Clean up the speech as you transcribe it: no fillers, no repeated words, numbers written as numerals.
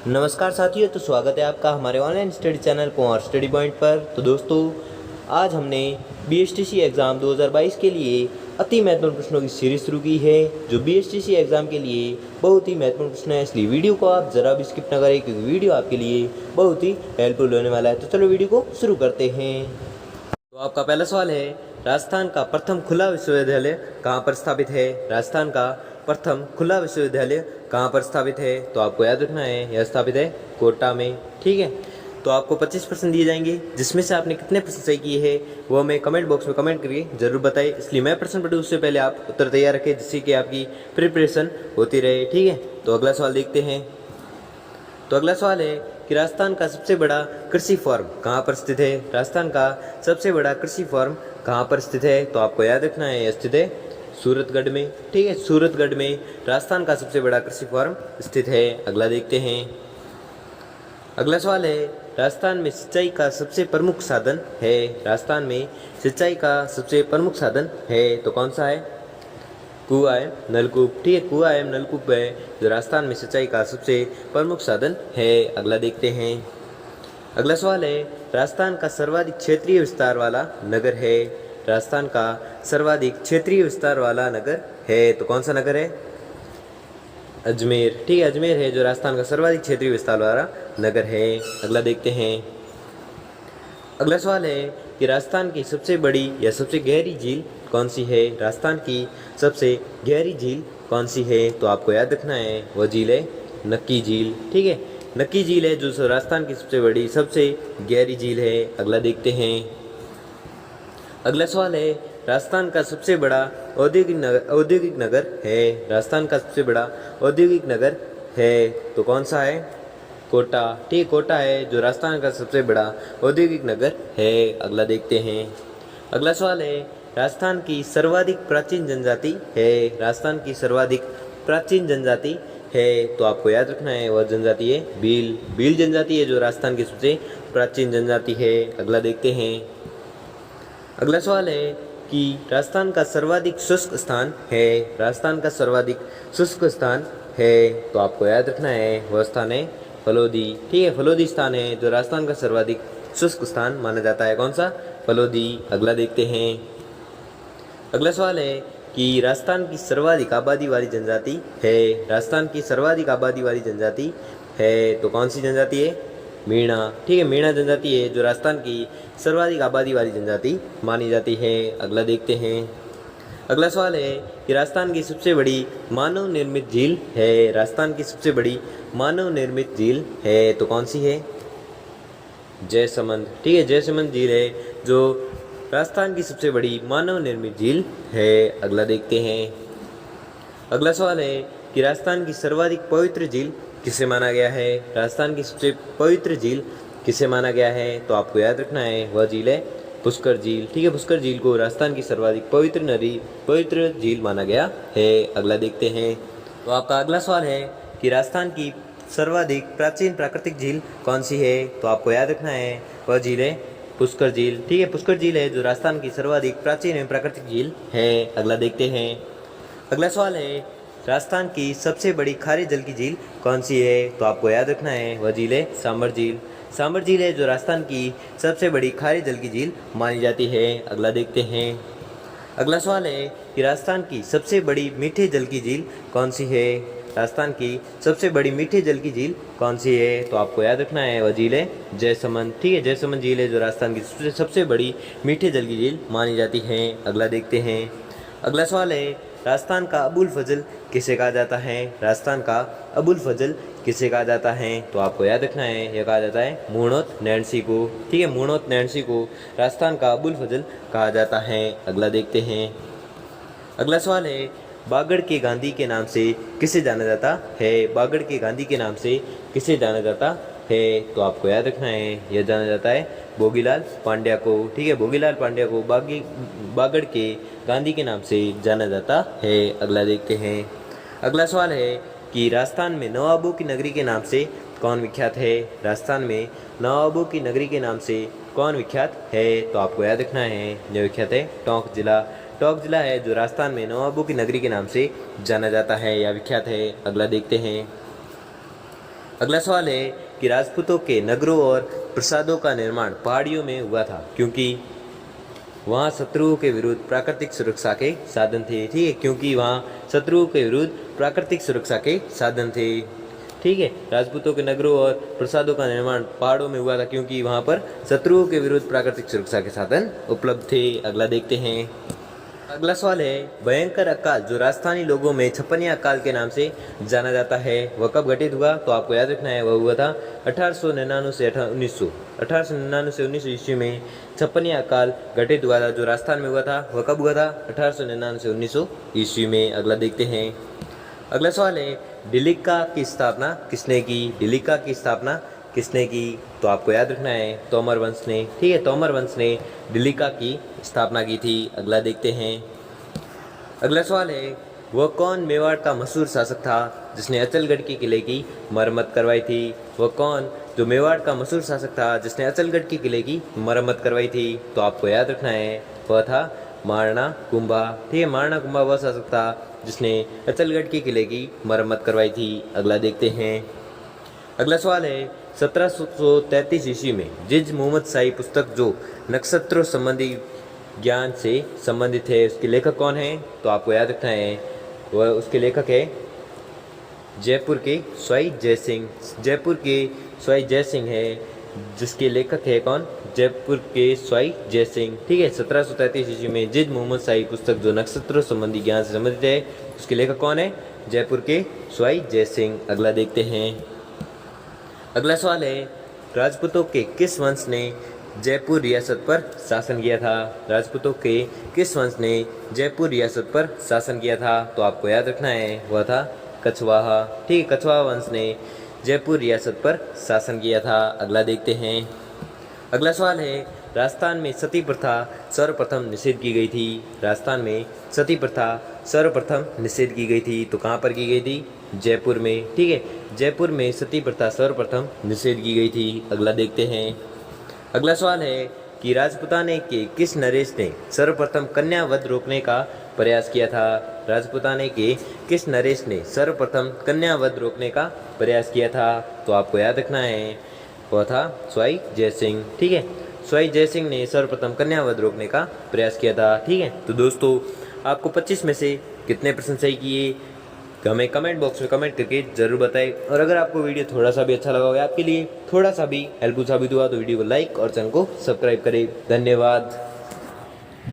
नमस्कार साथियों, तो स्वागत है आपका हमारे ऑनलाइन स्टडी चैनल कुंवर स्टडी पॉइंट पर। तो दोस्तों, आज हमने बीएसटीसी एग्ज़ाम 2022 के लिए अति महत्वपूर्ण प्रश्नों की सीरीज शुरू की है, जो बीएसटीसी एग्ज़ाम के लिए बहुत ही महत्वपूर्ण प्रश्न है। इसलिए वीडियो को आप ज़रा भी स्किप ना करें, क्योंकि वीडियो आपके लिए बहुत ही हेल्पफुल होने वाला है। तो चलो वीडियो को शुरू करते हैं। तो आपका पहला सवाल है, राजस्थान का प्रथम खुला विश्वविद्यालय कहाँ पर स्थापित है? राजस्थान का प्रथम खुला विश्वविद्यालय कहाँ पर स्थापित है? तो आपको याद रखना है, यह स्थापित है कोटा में। ठीक है, तो आपको 25 प्रश्न दिए जाएंगे, जिसमें से आपने कितने प्रश्न सही किए हैं वो हमें कमेंट बॉक्स में कमेंट करके जरूर बताएं। इसलिए मैं प्रश्न पढ़ूँ उससे पहले आप उत्तर तैयार रखें, जिससे कि आपकी प्रिपरेशन होती रहे। ठीक है, तो अगला सवाल देखते हैं। तो अगला सवाल है कि राजस्थान का सबसे बड़ा कृषि फॉर्म कहाँ पर स्थित है? राजस्थान का सबसे बड़ा कृषि फॉर्म कहाँ पर स्थित है? तो आपको याद रखना है, यह स्थित है सूरतगढ़ में। ठीक है, सूरतगढ़ में राजस्थान का सबसे बड़ा कृषि फॉर्म स्थित है। अगला देखते हैं। अगला सवाल है, राजस्थान में सिंचाई का सबसे प्रमुख साधन है? राजस्थान में सिंचाई का सबसे प्रमुख साधन है, तो कौन सा है? कुआं है, नलकूप। ठीक है, कुआं है, नलकूप है जो राजस्थान में सिंचाई का सबसे प्रमुख साधन है। अगला देखते हैं। अगला सवाल है, राजस्थान का सर्वाधिक क्षेत्रीय विस्तार वाला नगर है? राजस्थान का सर्वाधिक क्षेत्रीय विस्तार वाला नगर है, तो कौन सा नगर है? अजमेर। ठीक है, अजमेर है जो राजस्थान का सर्वाधिक क्षेत्रीय विस्तार वाला नगर है। अगला देखते हैं। अगला सवाल है कि राजस्थान की सबसे बड़ी या सबसे गहरी झील कौन सी है? राजस्थान की सबसे गहरी झील कौन सी है? तो आपको याद रखना है, वह झील है नक्की झील। ठीक है, नक्की झील है जो राजस्थान की सबसे बड़ी सबसे गहरी झील है। अगला देखते हैं। अगला सवाल है, राजस्थान का सबसे बड़ा औद्योगिक नगर है? राजस्थान का सबसे बड़ा औद्योगिक नगर है, तो कौन सा है? कोटा। ठीक, कोटा है जो राजस्थान का सबसे बड़ा औद्योगिक नगर है। अगला देखते हैं। अगला सवाल है, राजस्थान की सर्वाधिक प्राचीन जनजाति है? राजस्थान की सर्वाधिक प्राचीन जनजाति है, तो आपको याद रखना है, वह जनजाति है भील। भील जनजाति है जो राजस्थान की सबसे प्राचीन जनजाति है। अगला देखते हैं। अगला सवाल है कि राजस्थान का सर्वाधिक शुष्क स्थान है? राजस्थान का सर्वाधिक शुष्क स्थान है, तो आपको याद रखना है, वह स्थान है फलोदी। ठीक है, फलोदी स्थान है जो राजस्थान का सर्वाधिक शुष्क स्थान माना जाता है। कौन सा? फलोदी। अगला देखते हैं। अगला सवाल है कि राजस्थान की सर्वाधिक आबादी वाली जनजाति है? राजस्थान की सर्वाधिक आबादी वाली जनजाति है, तो कौन सी जनजाति है? मीणा। ठीक है, मीणा जनजाति है जो राजस्थान की सर्वाधिक आबादी वाली जनजाति मानी जाती है। अगला देखते हैं। अगला सवाल है कि राजस्थान की सबसे बड़ी मानव निर्मित झील है? राजस्थान की सबसे बड़ी मानव निर्मित झील है, तो कौन सी है? जयसमंद। ठीक है, जयसमंद झील है जो राजस्थान की सबसे बड़ी मानव निर्मित झील है। अगला देखते हैं। अगला सवाल है कि राजस्थान की सर्वाधिक पवित्र झील किसे माना गया है? राजस्थान की सबसे पवित्र झील किसे माना गया है? तो आपको याद रखना है, वह झील है पुष्कर झील। ठीक है, पुष्कर झील को राजस्थान की सर्वाधिक पवित्र झील माना गया है। अगला देखते हैं। तो आपका अगला सवाल है कि राजस्थान की सर्वाधिक प्राचीन प्राकृतिक झील कौन सी है? तो आपको याद रखना है, वह झील है पुष्कर झील। ठीक है, पुष्कर झील है जो राजस्थान की सर्वाधिक प्राचीन एवं प्राकृतिक झील है। अगला देखते हैं। अगला सवाल है, राजस्थान की सबसे बड़ी खारे जल की झील कौन सी है? तो आपको याद रखना है, वह झील है सांबर झील। सांबर झील है जो राजस्थान की सबसे बड़ी खारे जल की झील मानी जाती है। अगला देखते हैं। अगला सवाल है कि राजस्थान की सबसे बड़ी मीठे जल की झील कौन सी है? राजस्थान की सबसे बड़ी मीठे जल की झील कौन सी है? तो आपको याद रखना है, वह झील है जयसमंद। ठीक है, जयसमंद झील है जो राजस्थान की सबसे बड़ी मीठे जल की झील मानी जाती है। अगला देखते हैं। अगला सवाल है, राजस्थान का अबुल फजल किसे कहा जाता है? राजस्थान का अबुल फजल किसे कहा जाता है? तो आपको याद रखना है, यह कहा जाता है मूणोत नैणसी को। ठीक है, मूणोत नैणसी को राजस्थान का अबुल फजल कहा जाता है। अगला देखते हैं। अगला सवाल है, बागड़ के गांधी के नाम से किसे जाना जाता है? बागड़ के गांधी के नाम से किसे जाना जाता है? तो आपको याद रखना है, यह जाना जाता है भोगीलाल पांड्या को। ठीक है, भोगीलाल पांड्या को बागड़ के गांधी के नाम से जाना जाता है। अगला देखते हैं। अगला सवाल है कि राजस्थान में नवाबों की नगरी के नाम से कौन विख्यात है? राजस्थान में नवाबों की नगरी के नाम से कौन विख्यात है? तो आपको याद रखना है, यह विख्यात है टोंक जिला। टोंक जिला है जो राजस्थान में नवाबों की नगरी के नाम से जाना जाता है या विख्यात है। अगला देखते हैं। अगला सवाल है कि राजपूतों के नगरों और प्रासादों का निर्माण पहाड़ियों में हुआ था क्योंकि वहाँ शत्रुओं के विरुद्ध प्राकृतिक सुरक्षा के साधन थे। ठीक है, क्योंकि वहाँ शत्रुओं के विरुद्ध प्राकृतिक सुरक्षा के साधन थे। ठीक है, राजपूतों के नगरों और प्रासादों का निर्माण पहाड़ों में हुआ था क्योंकि वहाँ पर शत्रुओं के विरुद्ध प्राकृतिक सुरक्षा के साधन उपलब्ध थे। अगला देखते हैं। अगला सवाल है भयंकर अकाल जो राजस्थानी लोगों में छप्पनिया अकाल के नाम से जाना जाता है वह कब घटित हुआ? तो आपको याद रखना है वह हुआ था 1899 से 1900 1899 से 1900 ईस्वी में छप्पनिया अकाल घटित हुआ था। जो राजस्थान में हुआ था वह कब हुआ था? 1899 से 1900 ईस्वी में। अगला देखते हैं। अगला सवाल है डिलिका की स्थापना किसने की? डिलिका की स्थापना किसने की? तो आपको याद रखना है तोमर वंश ने। ठीक है, तोमर वंश ने डिलिका की स्थापना की थी। अगला देखते हैं। अगला सवाल है वह कौन मेवाड़ का मशहूर शासक था जिसने अचलगढ़ के किले की मरम्मत करवाई थी? वह कौन जो मेवाड़ का मशहूर शासक था जिसने अचलगढ़ के किले की मरम्मत करवाई थी? तो आपको याद रखना है वह था महाराणा कुंभा। ठीक है, महाराणा कुंभा वह शासक था जिसने अचलगढ़ के किले की मरम्मत करवाई थी। अगला देखते हैं। अगला सवाल है 1733 ईस्वी में जिज मोहम्मद शाही पुस्तक जो नक्षत्रों संबंधी ज्ञान से संबंधित है उसके लेखक कौन है? तो आपको याद रखना है वह उसके लेखक है जयपुर के स्वाई जय सिंह। जयपुर के स्वाई जय सिंह है जिसके लेखक है कौन? जयपुर के स्वाई जय सिंह। ठीक है, 1733 ईस्वी में जिज मोहम्मद शाही पुस्तक जो नक्षत्रों संबंधी ज्ञान से संबंधित है उसके लेखक कौन है? जयपुर के स्वाई जय सिंह। अगला देखते हैं। अगला सवाल है राजपूतों के किस वंश ने जयपुर रियासत पर शासन किया था? राजपूतों के किस वंश ने जयपुर रियासत पर शासन किया था? तो आपको याद रखना है वह था कछवाहा। ठीक है, कछवाहा वंश ने जयपुर रियासत पर शासन किया था। अगला देखते हैं। अगला सवाल है राजस्थान में सती प्रथा सर्वप्रथम निषेध की गई थी। राजस्थान में सती प्रथा सर्वप्रथम निषेध की गई थी तो कहाँ पर की गई थी? जयपुर में। ठीक है, जयपुर में सती प्रथा सर्वप्रथम निषेध की गई थी। अगला देखते हैं। अगला सवाल है कि राजपुताने के किस नरेश ने सर्वप्रथम कन्या वध रोकने का प्रयास किया था? राजपुताने के किस नरेश ने सर्वप्रथम कन्या वध रोकने का प्रयास किया था? तो आपको याद रखना है वह था स्वाई जय सिंह। ठीक है, स्वाई जय सिंह ने सर्वप्रथम कन्या वध रोकने का प्रयास किया था। ठीक है, तो दोस्तों आपको 25 में से कितने प्रश्न सही किए हमें कमेंट बॉक्स में कमेंट करके जरूर बताएं। और अगर आपको वीडियो थोड़ा सा भी अच्छा लगा हो आपके लिए थोड़ा सा भी हेल्पफुल साबित हुआ तो वीडियो को लाइक और चैनल को सब्सक्राइब करें। धन्यवाद।